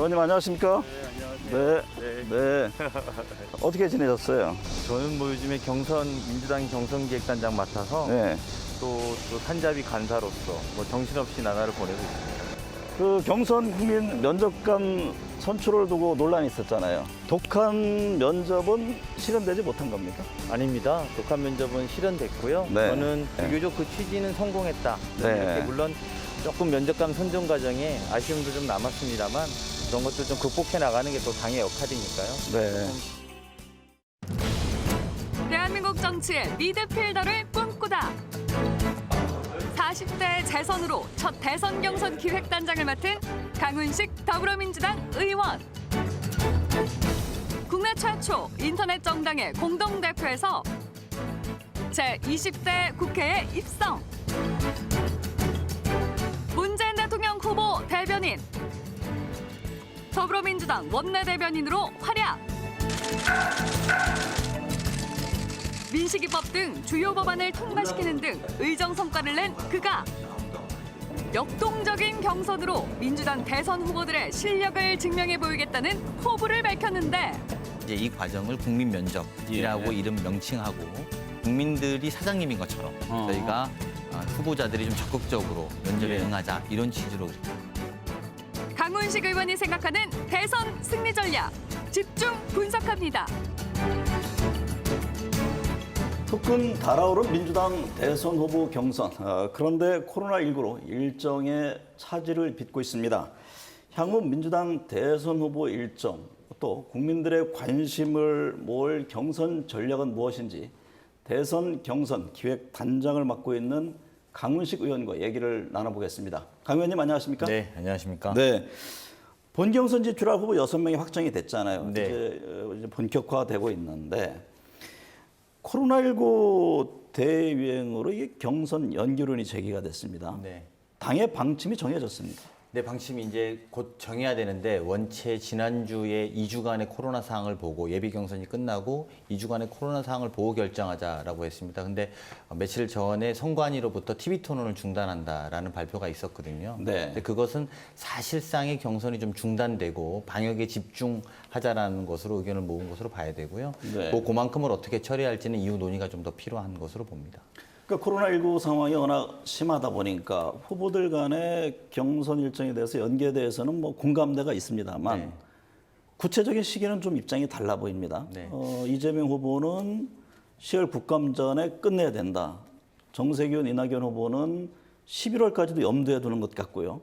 의원님 안녕하십니까? 네, 안녕하세요. 네. 어떻게 지내셨어요? 저는 뭐 요즘에 민주당 경선기획단장 맡아서 네. 또 산자비 간사로서 뭐 정신없이 나날을 보내고 있습니다. 그 경선 국민 면접관 선출을 두고 논란이 있었잖아요. 독한 면접은 실현되지 못한 겁니까? 아닙니다. 독한 면접은 실현됐고요. 네. 저는 네. 비교적 그 취지는 성공했다. 네. 이렇게 물론 조금 면접관 선정 과정에 아쉬움도 좀 남았습니다만 그런 것들 좀 극복해 나가는 게 또 당의 역할이니까요. 네. 대한민국 정치의 미드필더를 꿈꾸다. 40대 재선으로 첫 대선 경선 기획단장을 맡은 강훈식 더불어민주당 의원. 국내 최초 인터넷 정당의 공동대표에서 제20대 국회에 입성. 문재인 대통령 후보 대변인. 더불어민주당 원내대변인으로 활약. 민식이법 등 주요 법안을 통과시키는 등 의정 성과를 낸 그가 역동적인 경선으로 민주당 대선 후보들의 실력을 증명해 보이겠다는 포부를 밝혔는데 이제 이 과정을 국민 면접이라고 이름 명칭하고 국민들이 사장님인 것처럼 저희가 후보자들이 좀 적극적으로 면접에 응하자 이런 취지로 강훈식 의원이 생각하는 대선 승리 전략 집중 분석합니다. 특근 달아오른 민주당 대선 후보 경선. 그런데 코로나19로 일정에 차질을 빚고 있습니다. 향후 민주당 대선 후보 일정, 또 국민들의 관심을 모을 경선 전략은 무엇인지 대선 경선 기획단장을 맡고 있는 강훈식 의원과 얘기를 나눠보겠습니다. 강 의원님 안녕하십니까? 네, 안녕하십니까? 네. 본경선 지출할 후보 6명이 확정이 됐잖아요. 네. 이제 본격화되고 있는데 코로나19 대유행으로 이게 경선 연기론이 제기가 됐습니다. 네. 당의 방침이 정해졌습니다. 네, 방침이 이제 곧 정해야 되는데 원체 지난주에 2주간의 코로나 상황을 보고 예비 경선이 끝나고 2주간의 코로나 상황을 보고 결정하자라고 했습니다. 근데 며칠 전에 선관위로부터 TV 토론을 중단한다라는 발표가 있었거든요. 네. 근데 그것은 사실상의 경선이 좀 중단되고 방역에 집중하자라는 것으로 의견을 모은 것으로 봐야 되고요. 네. 그만큼을 어떻게 처리할지는 이후 논의가 좀 더 필요한 것으로 봅니다. 그러니까 코로나19 상황이 워낙 심하다 보니까 후보들 간의 경선 일정에 대해서 연기에 대해서는 뭐 공감대가 있습니다만 네. 구체적인 시기는 좀 입장이 달라 보입니다. 네. 이재명 후보는 10월 국감 전에 끝내야 된다. 정세균, 이낙연 후보는 11월까지도 염두에 두는 것 같고요.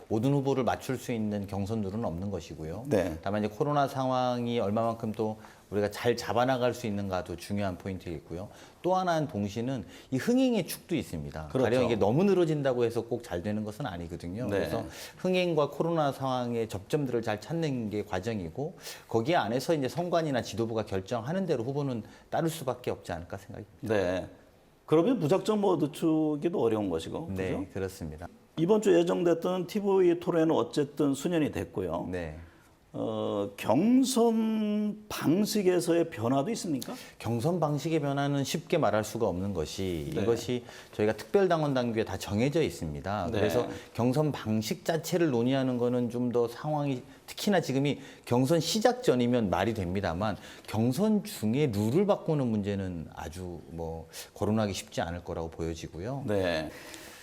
모든 후보를 맞출 수 있는 경선룰은 없는 것이고요. 네. 다만 이제 코로나 상황이 얼마만큼 또 우리가 잘 잡아나갈 수 있는가도 중요한 포인트이고요. 또 하나는 동시는 이 흥행의 축도 있습니다. 그렇죠. 가령 이게 너무 늘어진다고 해서 꼭 잘 되는 것은 아니거든요. 네. 그래서 흥행과 코로나 상황의 접점들을 잘 찾는 게 과정이고 거기에 안에서 이제 선관위나 지도부가 결정하는 대로 후보는 따를 수밖에 없지 않을까 생각이 듭니다. 네. 그러면 무작정 뭐 늦추기도 어려운 것이고. 네, 그죠? 그렇습니다. 이번 주 예정됐던 TV 토론은 어쨌든 수년이 됐고요. 네. 경선 방식에서의 변화도 있습니까? 경선 방식의 변화는 쉽게 말할 수가 없는 것이 네. 이것이 저희가 특별당원 당규에 다 정해져 있습니다. 네. 그래서 경선 방식 자체를 논의하는 거는 좀 더 상황이 특히나 지금이 경선 시작 전이면 말이 됩니다만 경선 중에 룰을 바꾸는 문제는 아주 뭐 거론하기 쉽지 않을 거라고 보여지고요. 네.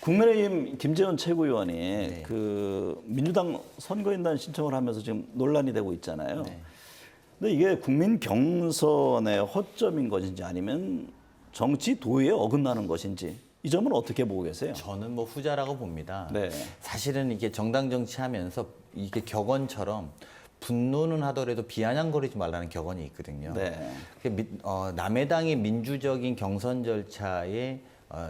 국민의힘 김재원 최고위원이 네. 그 민주당 선거인단 신청을 하면서 지금 논란이 되고 있잖아요. 네. 근데 이게 국민 경선의 허점인 것인지 아니면 정치 도의에 어긋나는 것인지 이 점은 어떻게 보고 계세요? 저는 뭐 후자라고 봅니다. 네. 사실은 이게 정당 정치하면서 이게 격언처럼 분노는 하더라도 비아냥거리지 말라는 격언이 있거든요. 네. 남의 당의 민주적인 경선 절차에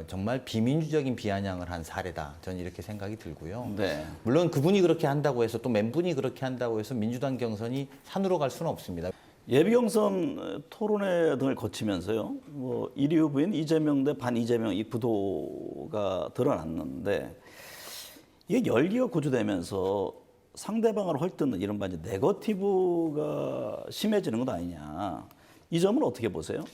정말 비민주적인 비아냥을 한 사례다. 저는 이렇게 생각이 들고요. 네. 물론 그분이 그렇게 한다고 해서 또 멘분이 그렇게 한다고 해서 민주당 경선이 산으로 갈 수는 없습니다. 예비경선 토론회 등을 거치면서요, 뭐 1위 후보인 이재명 대 반 이재명 이 구도가 드러났는데 이게 열기가 고조되면서 상대방을 헐뜯는 이른바 이제 네거티브가 심해지는 것 아니냐. 이 점은 어떻게 보세요?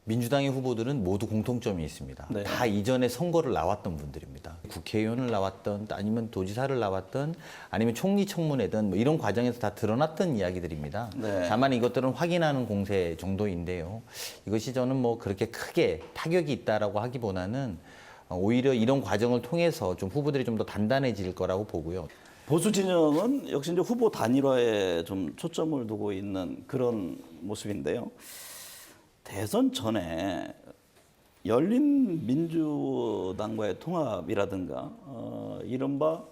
민주당의 후보들은 모두 공통점이 있습니다. 네. 다 이전에 선거를 나왔던 분들입니다. 국회의원을 나왔던 아니면 도지사를 나왔던 아니면 총리 청문회든 뭐 이런 과정에서 다 드러났던 이야기들입니다. 네. 다만 이것들은 확인하는 공세 정도인데요. 이것이 저는 뭐 그렇게 크게 타격이 있다라고 하기보다는 오히려 이런 과정을 통해서 좀 후보들이 좀 더 단단해질 거라고 보고요. 보수 진영은 역시 이제 후보 단일화에 좀 초점을 두고 있는 그런 모습인데요. 대선 전에 열린민주당과의 통합이라든가 이른바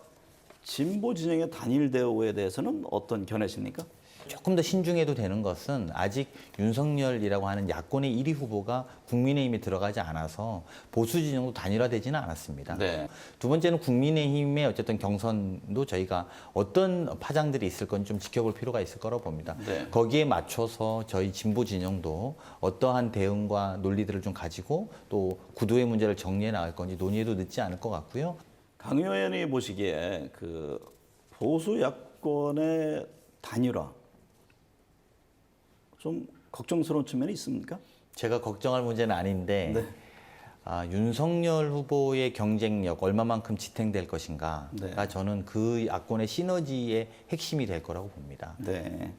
진보 진영의 단일 대우에 대해서는 어떤 견해십니까? 조금 더 신중해도 되는 것은 아직 윤석열이라고 하는 야권의 1위 후보가 국민의힘에 들어가지 않아서 보수 진영도 단일화되지는 않았습니다. 네. 두 번째는 국민의힘의 어쨌든 경선도 저희가 어떤 파장들이 있을 건지 좀 지켜볼 필요가 있을 거라고 봅니다. 네. 거기에 맞춰서 저희 진보 진영도 어떠한 대응과 논리들을 좀 가지고 또 구도의 문제를 정리해 나갈 건지 논의해도 늦지 않을 것 같고요. 강 의원이 보시기에 그 보수 야권의 단일화 좀 걱정스러운 측면이 있습니까? 제가 걱정할 문제는 아닌데 네. 윤석열 후보의 경쟁력 얼마만큼 지탱될 것인가가 네. 저는 그 야권의 시너지의 핵심이 될 거라고 봅니다. 네.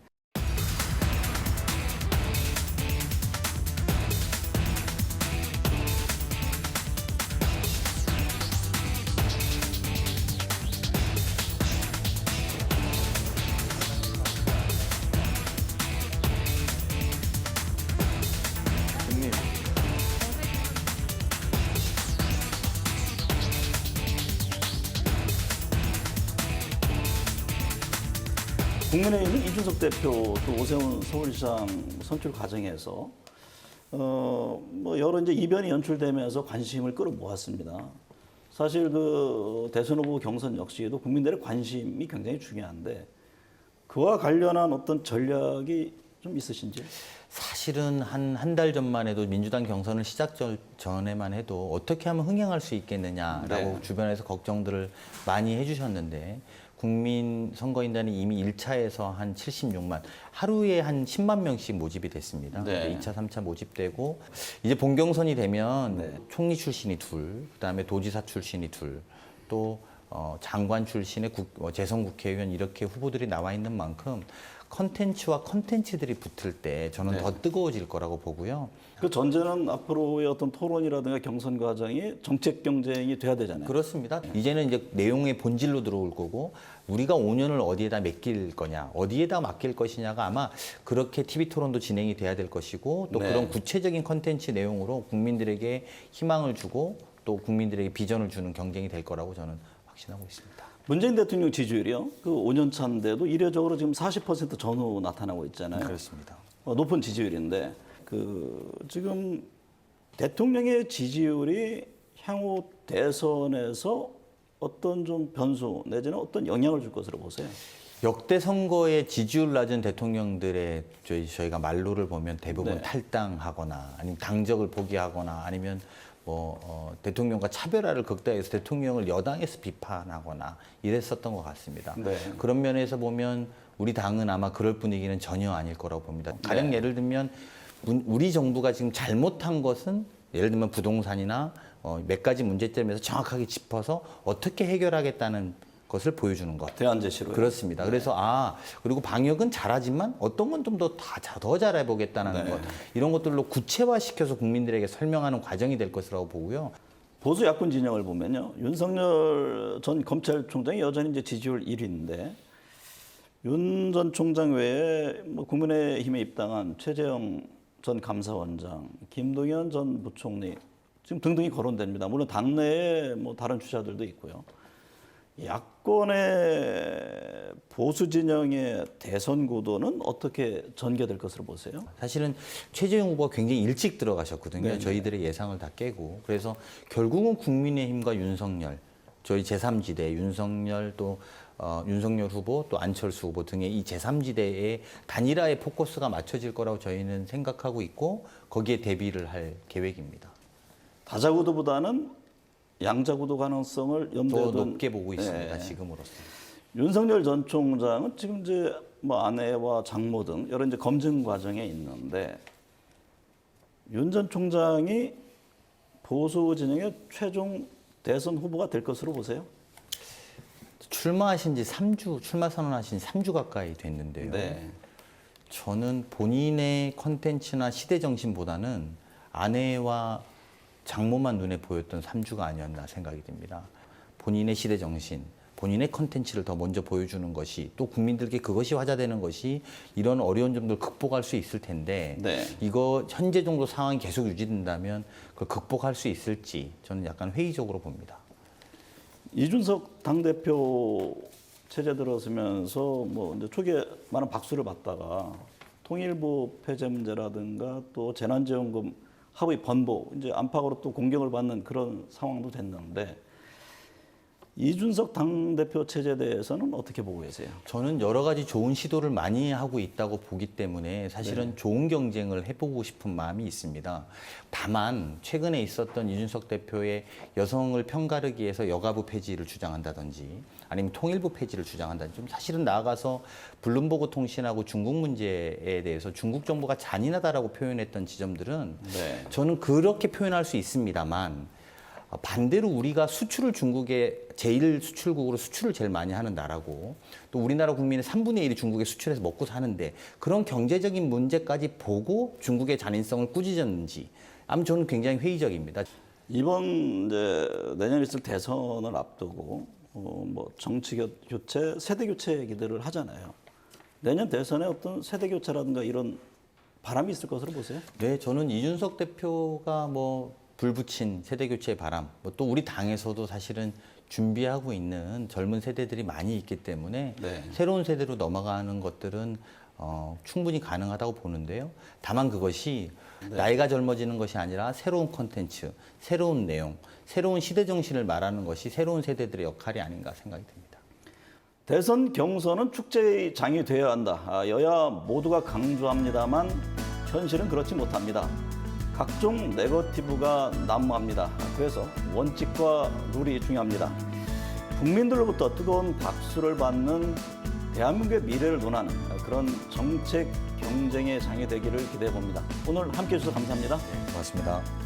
국민의힘은 이준석 대표 또 오세훈 서울시장 선출 과정에서 뭐 여러 이제 이변이 연출되면서 관심을 끌어모았습니다. 사실 그 대선 후보 경선 역시도 국민들의 관심이 굉장히 중요한데 그와 관련한 어떤 전략이 좀 있으신지? 사실은 한 달 전만 해도 민주당 경선을 시작 전에만 해도 어떻게 하면 흥행할 수 있겠느냐라고 네. 주변에서 걱정들을 많이 해주셨는데 국민 선거인단이 이미 1차에서 한 76만, 하루에 한 10만 명씩 모집이 됐습니다. 네. 2차, 3차 모집되고 이제 본경선이 되면 네. 총리 출신이 둘, 그다음에 도지사 출신이 둘, 또 장관 출신의 재선 국회의원 이렇게 후보들이 나와 있는 만큼 컨텐츠와 컨텐츠들이 붙을 때 저는 네. 더 뜨거워질 거라고 보고요. 그 전제는 앞으로의 어떤 토론이라든가 경선 과정이 정책 경쟁이 돼야 되잖아요. 그렇습니다. 이제는 이제 내용의 본질로 들어올 거고 우리가 5년을 어디에다 맡길 거냐, 어디에다 맡길 것이냐가 아마 그렇게 TV 토론도 진행이 돼야 될 것이고 또 네. 그런 구체적인 컨텐츠 내용으로 국민들에게 희망을 주고 또 국민들에게 비전을 주는 경쟁이 될 거라고 저는 확신하고 있습니다. 문재인 대통령 지지율이요. 그 5년 차인데도 이례적으로 지금 40% 전후 나타나고 있잖아요. 그렇습니다. 높은 지지율인데 그 지금 대통령의 지지율이 향후 대선에서 어떤 좀 변수 내지는 어떤 영향을 줄 것으로 보세요? 역대 선거에 지지율 낮은 대통령들의 저희가 말로를 보면 대부분 네. 탈당하거나 아니면 당적을 포기하거나 아니면 대통령과 차별화를 극대화해서 대통령을 여당에서 비판하거나 이랬었던 것 같습니다. 네. 그런 면에서 보면 우리 당은 아마 그럴 분위기는 전혀 아닐 거라고 봅니다. 가령 네. 예를 들면 우리 정부가 지금 잘못한 것은 예를 들면 부동산이나 몇 가지 문제점에서 정확하게 짚어서 어떻게 해결하겠다는 것을 보여주는 것. 대안 제시로. 그렇습니다. 그래서 그리고 방역은 잘하지만 어떤 건 좀 더 잘해보겠다는 네. 것 이런 것들로 구체화시켜서 국민들에게 설명하는 과정이 될 것이라고 보고요. 보수 야권 진영을 보면요, 윤석열 전 검찰총장이 여전히 이제 지지율 1위인데 윤 전 총장 외에 뭐 국민의힘에 입당한 최재형 전 감사원장, 김동연 전 부총리 지금 등등이 거론됩니다. 물론 당내에 뭐 다른 주자들도 있고요. 야권의 보수 진영의 대선 구도는 어떻게 전개될 것으로 보세요? 사실은 최재형 후보가 굉장히 일찍 들어가셨거든요. 네네. 저희들의 예상을 다 깨고. 그래서 결국은 국민의힘과 윤석열, 저희 제3지대, 윤석열 또 윤석열 후보 또 안철수 후보 등의 이 제3지대의 단일화의 포커스가 맞춰질 거라고 저희는 생각하고 있고 거기에 대비를 할 계획입니다. 다자구도보다는 양자구도 가능성을 염두에 더 둔 높게 보고 있습니다. 네. 지금으로서. 윤석열 전 총장은 지금 이제 뭐 아내와 장모 등 여러 이제 검증 과정에 있는데 윤 전 총장이 보수 진영의 최종 대선 후보가 될 것으로 보세요? 출마하신 지 3주, 출마 선언하신 3주 가까이 됐는데요. 네. 저는 본인의 컨텐츠나 시대 정신보다는 아내와 장모만 눈에 보였던 3주가 아니었나 생각이 듭니다. 본인의 시대 정신, 본인의 컨텐츠를 더 먼저 보여주는 것이 또 국민들께 그것이 화제되는 것이 이런 어려운 점들을 극복할 수 있을 텐데 네. 이거 현재 정도 상황이 계속 유지된다면 그걸 극복할 수 있을지 저는 약간 회의적으로 봅니다. 이준석 당대표 체제 들어서면서 뭐 이제 초기에 많은 박수를 받다가 통일부 폐쇄 문제라든가 또 재난지원금 합의 번복 이제 안팎으로 또 공격을 받는 그런 상황도 됐는데 이준석 당대표 체제에 대해서는 어떻게 보고 계세요? 저는 여러 가지 좋은 시도를 많이 하고 있다고 보기 때문에 사실은 좋은 경쟁을 해보고 싶은 마음이 있습니다. 다만 최근에 있었던 이준석 대표의 여성을 편가르기 위해서 여가부 폐지를 주장한다든지 아니면 통일부 폐지를 주장한다든지 좀 사실은 나아가서 블룸버그 통신하고 중국 문제에 대해서 중국 정부가 잔인하다라고 표현했던 지점들은 네. 저는 그렇게 표현할 수 있습니다만 반대로 우리가 수출을 중국에 제일 수출국으로 수출을 제일 많이 하는 나라고 또 우리나라 국민의 3분의 1이 중국에 수출해서 먹고 사는데 그런 경제적인 문제까지 보고 중국의 잔인성을 꾸짖었는지 아무튼 저는 굉장히 회의적입니다. 이번 이제 내년 있을 대선을 앞두고 뭐 정치 교체, 세대 교체 얘기들을 하잖아요. 내년 대선에 어떤 세대 교체라든가 이런 바람이 있을 것으로 보세요? 네, 저는 이준석 대표가 뭐 불붙인 세대 교체의 바람, 또 우리 당에서도 사실은 준비하고 있는 젊은 세대들이 많이 있기 때문에 네. 새로운 세대로 넘어가는 것들은 충분히 가능하다고 보는데요. 다만 그것이 나이가 젊어지는 것이 아니라 새로운 콘텐츠, 새로운 내용, 새로운 시대 정신을 말하는 것이 새로운 세대들의 역할이 아닌가 생각이 듭니다. 대선 경선은 축제의 장이 되어야 한다. 여야 모두가 강조합니다만 현실은 그렇지 못합니다. 각종 네거티브가 난무합니다. 그래서 원칙과 룰이 중요합니다. 국민들로부터 뜨거운 박수를 받는 대한민국의 미래를 논하는 그런 정책 경쟁의 장이 되기를 기대해 봅니다. 오늘 함께해 주셔서 감사합니다. 고맙습니다.